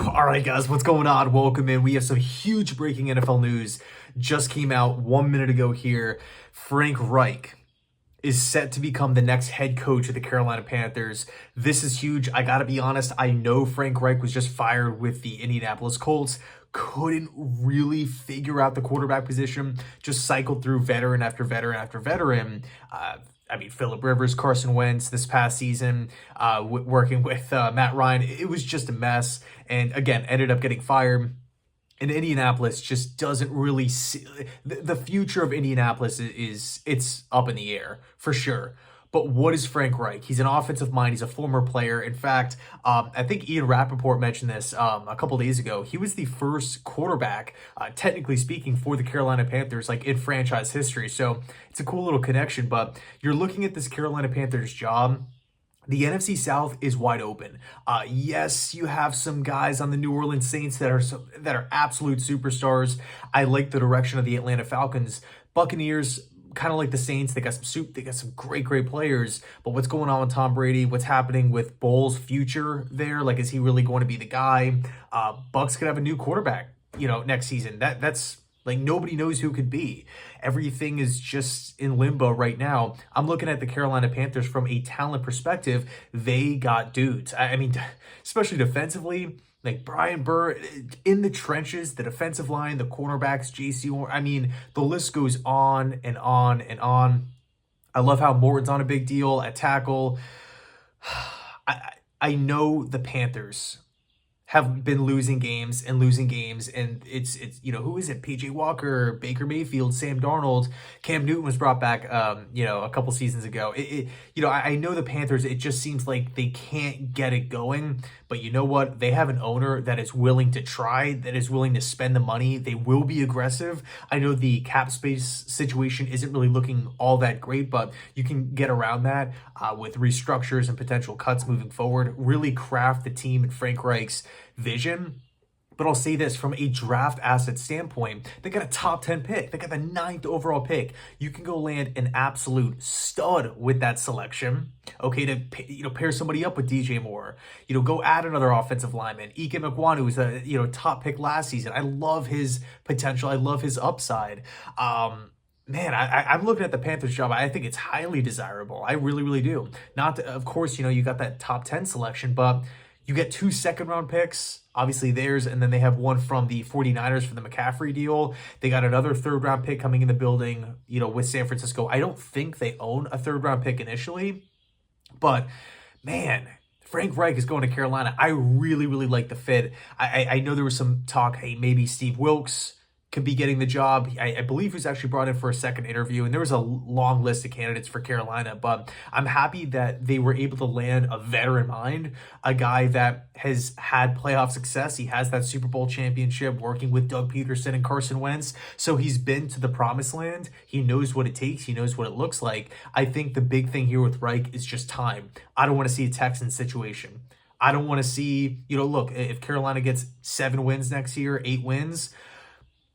All right, guys, what's going on? Welcome in. We have some huge breaking NFL news. Just came out 1 minute ago here. Frank Reich is set to become the next head coach of the Carolina Panthers. This is huge. I got to be honest. I know Frank Reich was just fired with the Indianapolis Colts. Couldn't really figure out the quarterback position. Just cycled through veteran after veteran after veteran. Phillip Rivers, Carson Wentz this past season, working with Matt Ryan. It was just a mess. And again, ended up getting fired. And Indianapolis just doesn't really see the future of Indianapolis it's up in the air for sure. But what is Frank Reich? He's an offensive mind. He's a former player. In fact, I think Ian Rappaport mentioned this a couple days ago. He was the first quarterback, technically speaking, for the Carolina Panthers, like in franchise history. So it's a cool little connection. But you're looking at this Carolina Panthers job. The NFC South is wide open. Yes, you have some guys on the New Orleans Saints that are absolute superstars. I like the direction of the Atlanta Falcons. Buccaneers, kind of like the Saints, they got some great players. But what's going on with Tom Brady? What's happening with Bowles' future there? Like, is he really going to be the guy? Bucs could have a new quarterback, next season. That's like nobody knows who could be. Everything is just in limbo right now. I'm looking at the Carolina Panthers from a talent perspective. They got dudes. I mean, especially defensively, like Brian Burr in the trenches, the defensive line, the cornerbacks, JC. I mean, the list goes on and on and on. I love how Morton's on a big deal at tackle. I know the Panthers have been losing games, and it's who is it? PJ Walker, Baker Mayfield, Sam Darnold, Cam Newton was brought back a couple seasons ago. I know the Panthers, it just seems like they can't get it going, but you know what? They have an owner that is willing to try, that is willing to spend the money. They will be aggressive. I know the cap space situation isn't really looking all that great, but you can get around that with restructures and potential cuts moving forward. Really craft the team in Frank Reich's vision. But I'll say this, from a draft asset standpoint, they got a top 10 pick. They got the 9th overall pick. You can go land an absolute stud with that selection, okay, to pair somebody up with DJ Moore. Go add another offensive lineman. Ike Mekwonu was a top pick last season. I love his potential. I love his upside. Man, I'm looking at the Panthers job. I think it's highly desirable. I really, really do. Of course, you got that top 10 selection, but you get 2 second-round picks, obviously theirs, and then they have one from the 49ers for the McCaffrey deal. They got another third-round pick coming in the building, with San Francisco. I don't think they own a third-round pick initially, but, man, Frank Reich is going to Carolina. I really, really like the fit. I know there was some talk, hey, maybe Steve Wilkes could be getting the job. I believe he was actually brought in for a second interview, and there was a long list of candidates for Carolina, but I'm happy that they were able to land a veteran mind, a guy that has had playoff success. He has that Super Bowl championship working with Doug Peterson and Carson Wentz, so he's been to the promised land. He knows what it takes. He knows what it looks like. I think the big thing here with Reich is just time. I don't want to see a Texans situation. I don't want to see, look, if Carolina gets 7 wins next year, 8 wins,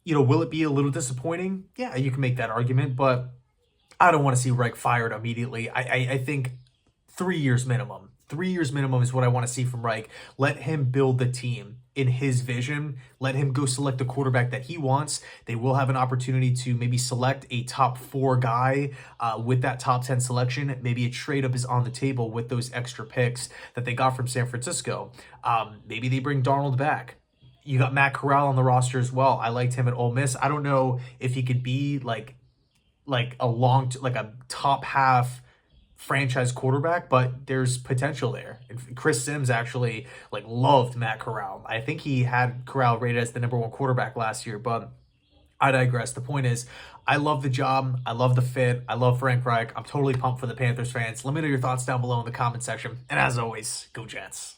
will it be a little disappointing? Yeah, you can make that argument, but I don't want to see Reich fired immediately. I think 3 years minimum. 3 years minimum is what I want to see from Reich. Let him build the team in his vision. Let him go select the quarterback that he wants. They will have an opportunity to maybe select a top 4 guy with that top 10 selection. Maybe a trade up is on the table with those extra picks that they got from San Francisco. Maybe they bring Darnold back. You got Matt Corral on the roster as well. I liked him at Ole Miss. I don't know if he could be like a top half franchise quarterback, but there's potential there. And Chris Sims actually loved Matt Corral. I think he had Corral rated as the #1 quarterback last year, but I digress. The point is, I love the job. I love the fit. I love Frank Reich. I'm totally pumped for the Panthers fans. Let me know your thoughts down below in the comment section. And as always, go Jets.